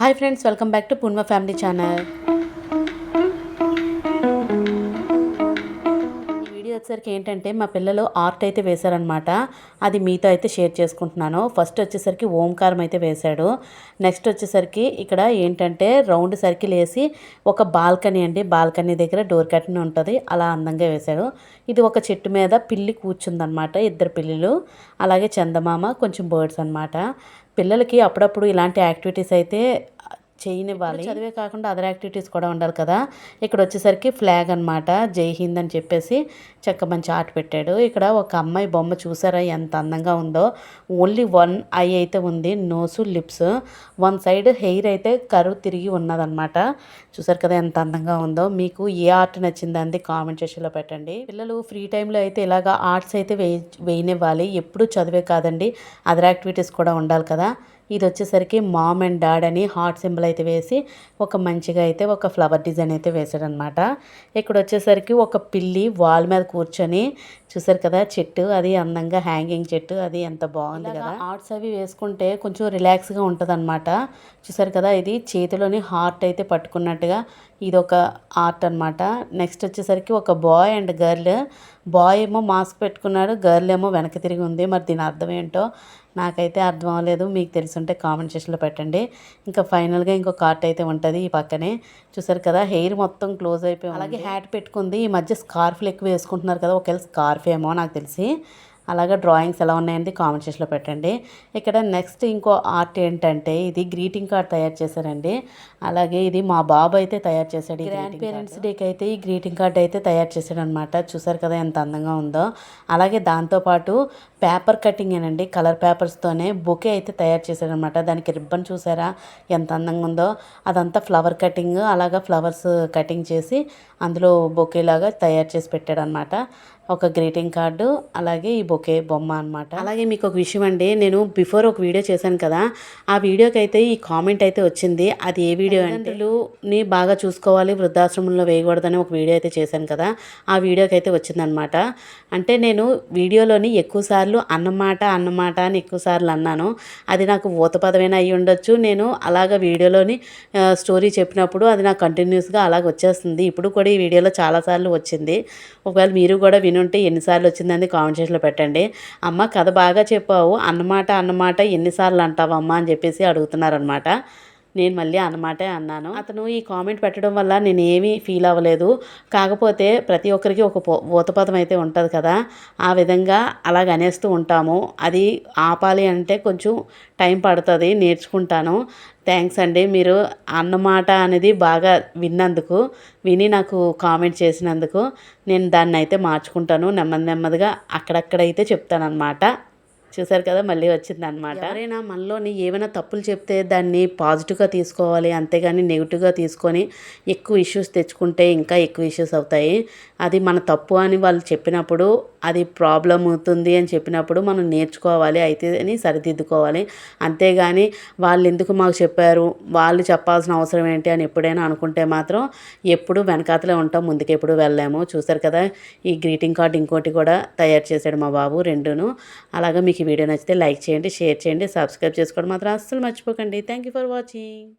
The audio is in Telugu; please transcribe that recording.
Hi friends, welcome back to Purna family channel. ఈ వీడియో వచ్చేసరికి ఏంటంటే మా పిల్లలు ఆర్ట్ అయితే వేశారనమాట. అది మీతో అయితే షేర్ చేసుకుంటున్నాను. ఫస్ట్ వచ్చేసరికి ఓంకారం అయితే వేశాడు. నెక్స్ట్ వచ్చేసరికి ఇక్కడ ఏంటంటే రౌండ్ సర్కిల్ వేసి ఒక బాల్కనీ అండి, బాల్కనీ దగ్గర డోర్ కర్టెన్ ఉంటుంది, అలా అందంగా వేశాడు. ఇది ఒక చెట్టు మీద పిల్లి కూర్చుందనమాట, ఇద్దరు పిల్లులు, అలాగే చందమామ, కొంచెం బర్డ్స్ అనమాట. పిల్లలకి అప్పుడప్పుడు ఇలాంటి యాక్టివిటీస్ అయితే చేయనివ్వాలి. చదివే కాకుండా అదర్ యాక్టివిటీస్ కూడా ఉండాలి కదా. ఇక్కడ వచ్చేసరికి ఫ్లాగ్ అనమాట, జై హింద్ అని చెప్పేసి చక్క మంచి ఆర్ట్ పెట్టాడు. ఇక్కడ ఒక అమ్మాయి బొమ్మ చూసారా ఎంత అందంగా ఉందో. ఓన్లీ వన్ ఐ అయితే ఉంది, nose, lips, one side hair అయితే కరువు తిరిగి ఉన్నదనమాట. చూసారు కదా ఎంత అందంగా ఉందో. మీకు ఏ ఆర్ట్ నచ్చిందండి కామెంట్ సెక్షన్లో పెట్టండి. పిల్లలు ఫ్రీ టైంలో అయితే ఇలాగా ఆర్ట్స్ అయితే వేయనివ్వాలి. ఎప్పుడు చదివే కాదండి, అదర్ యాక్టివిటీస్ కూడా ఉండాలి కదా. ఇది వచ్చేసరికి మామ్ అండ్ డాడ్ అని హార్ట్ సింబల్ అయితే వేసి ఒక మంచిగా అయితే ఒక ఫ్లవర్ డిజైన్ అయితే వేసాడనమాట. ఇక్కడ వచ్చేసరికి ఒక పిల్లి వాల్ మీద కూర్చొని, చూసారు కదా చెట్టు, అది అందంగా హ్యాంగింగ్ చెట్టు, అది ఎంత బాగుంది కదా. ఆర్ట్స్ అవి వేసుకుంటే కొంచెం రిలాక్స్గా ఉంటుంది అనమాట. చూసారు కదా, ఇది చేతిలోని హార్ట్ అయితే పట్టుకున్నట్టుగా ఇది ఒక ఆర్ట్ అనమాట. నెక్స్ట్ వచ్చేసరికి ఒక బాయ్ అండ్ గర్ల్. బాయ్ ఏమో మాస్క్ పెట్టుకున్నాడు, గర్ల్ ఏమో వెనక్కి తిరిగి ఉంది. మరి దీని అర్థం ఏంటో నాకైతే అర్థం అవ్వలేదు. మీకు తెలుసుంటే కామెంట్ సెక్షన్లో పెట్టండి. ఇంకా ఫైనల్గా ఇంకొక ఆర్ట్ అయితే ఉంటుంది ఈ పక్కనే. చూసారు కదా హెయిర్ మొత్తం క్లోజ్ అయిపోయి, అలాగే హ్యాట్ పెట్టుకుంది. ఈ మధ్య స్కార్ఫ్లు ఎక్కువ వేసుకుంటున్నారు కదా, ఒకవేళ స్కార్ఫ్ ఏమో నాకు తెలిసి. అలాగే డ్రాయింగ్స్ ఎలా ఉన్నాయండి కామెంట్ సెక్షన్లో పెట్టండి. ఇక్కడ నెక్స్ట్ ఇంకో ఆర్ట్ ఏంటంటే ఇది గ్రీటింగ్ కార్డ్ తయారు చేశారండి. అలాగే ఇది మా బాబు అయితే తయారు చేశాడు. గ్రాండ్ పేరెంట్స్ డేకి అయితే ఈ గ్రీటింగ్ కార్డ్ అయితే తయారు చేశాడు అనమాట. చూసారు కదా ఎంత అందంగా ఉందో. అలాగే దాంతోపాటు పేపర్ కటింగ్ ఏనండి, కలర్ పేపర్స్తోనే బొకే అయితే తయారు చేశాడనమాట. దానికి రిబ్బన్ చూసారా ఎంత అందంగా ఉందో. అదంతా ఫ్లవర్ కటింగ్, అలాగా ఫ్లవర్స్ కటింగ్ చేసి అందులో బొకే లాగా తయారు చేసి పెట్టాడనమాట. ఒక గ్రీటింగ్ కార్డు, అలాగే ఈ బొకే బొమ్మ అనమాట. అలాగే మీకు ఒక విషయం అండి, నేను బిఫోర్ ఒక వీడియో చేశాను కదా, ఆ వీడియోకి అయితే ఈ కామెంట్ అయితే వచ్చింది. అది ఏ వీడియో అంటే ని బాగా చూసుకోవాలి, వృద్ధాశ్రమంలో వేయకూడదని ఒక వీడియో అయితే చేశాను కదా, ఆ వీడియోకి అయితే వచ్చిందనమాట. అంటే నేను వీడియోలోని ఎక్కువసార్లు అన్నమాట అని ఎక్కువసార్లు అన్నాను. అది నాకు ఊత పదమైనా అయ్యి ఉండొచ్చు. నేను అలాగ వీడియోలోని స్టోరీ చెప్పినప్పుడు అది నాకు కంటిన్యూస్గా అలాగ వచ్చేస్తుంది. ఇప్పుడు కూడా ఈ వీడియోలో చాలాసార్లు వచ్చింది. ఒకవేళ మీరు కూడా వినుంటే ఎన్నిసార్లు వచ్చిందని కామెంట్ సెక్షన్లో పెట్టండి. అమ్మ కథ బాగా చెప్పావు, అన్నమాట ఎన్నిసార్లు అంటావమ్మా అని చెప్పేసి అడుగుతున్నారనమాట. నేను మళ్ళీ అన్నమాటే అన్నాను. అతను ఈ కామెంట్ పెట్టడం వల్ల నేను ఏమీ ఫీల్ అవ్వలేదు. కాకపోతే ప్రతి ఒక్కరికి ఒక ఊతపదం అయితే ఉంటుంది కదా, ఆ విధంగా అలాగ అనేస్తూ ఉంటాము. అది ఆపాలి అంటే కొంచెం టైం పడుతుంది, నేర్చుకుంటాను. థ్యాంక్స్ అండి, మీరు అన్నమాట అనేది బాగా విని నాకు కామెంట్ చేసినందుకు. నేను దాన్ని అయితే మార్చుకుంటాను, నెమ్మదిగా అక్కడక్కడైతే చెప్తానన్నమాట. చూసారు కదా మళ్ళీ వచ్చిందనమాట. ఎవరైనా మనలోని ఏమైనా తప్పులు చెప్తే దాన్ని పాజిటివ్గా తీసుకోవాలి, అంతేగాని నెగిటివ్గా తీసుకొని ఎక్కువ ఇష్యూస్ తెచ్చుకుంటే ఇంకా ఎక్కువ ఇష్యూస్ అవుతాయి. అది మన తప్పు అని వాళ్ళు చెప్పినప్పుడు, అది ప్రాబ్లం అవుతుంది అని చెప్పినప్పుడు మనం నేర్చుకోవాలి, అయితే అని సరిదిద్దుకోవాలి. అంతేగాని వాళ్ళు ఎందుకు మాకు చెప్పారు, వాళ్ళు చెప్పాల్సిన అవసరం ఏంటి అని ఎప్పుడైనా అనుకుంటే మాత్రం ఎప్పుడు వెనకాతలే ఉంటాం, ముందుకు ఎప్పుడు వెళ్ళలేము. చూసారు కదా ఈ గ్రీటింగ్ కార్డ్ ఇంకోటి కూడా తయారు చేశాడు మా బాబు, రెండును. అలాగే మీకు ఈ వీడియో నచ్చితే లైక్ చేయండి, షేర్ చేయండి, సబ్స్క్రైబ్ చేసుకోవడం మాత్రం అస్సలు మర్చిపోకండి. Thank you for watching.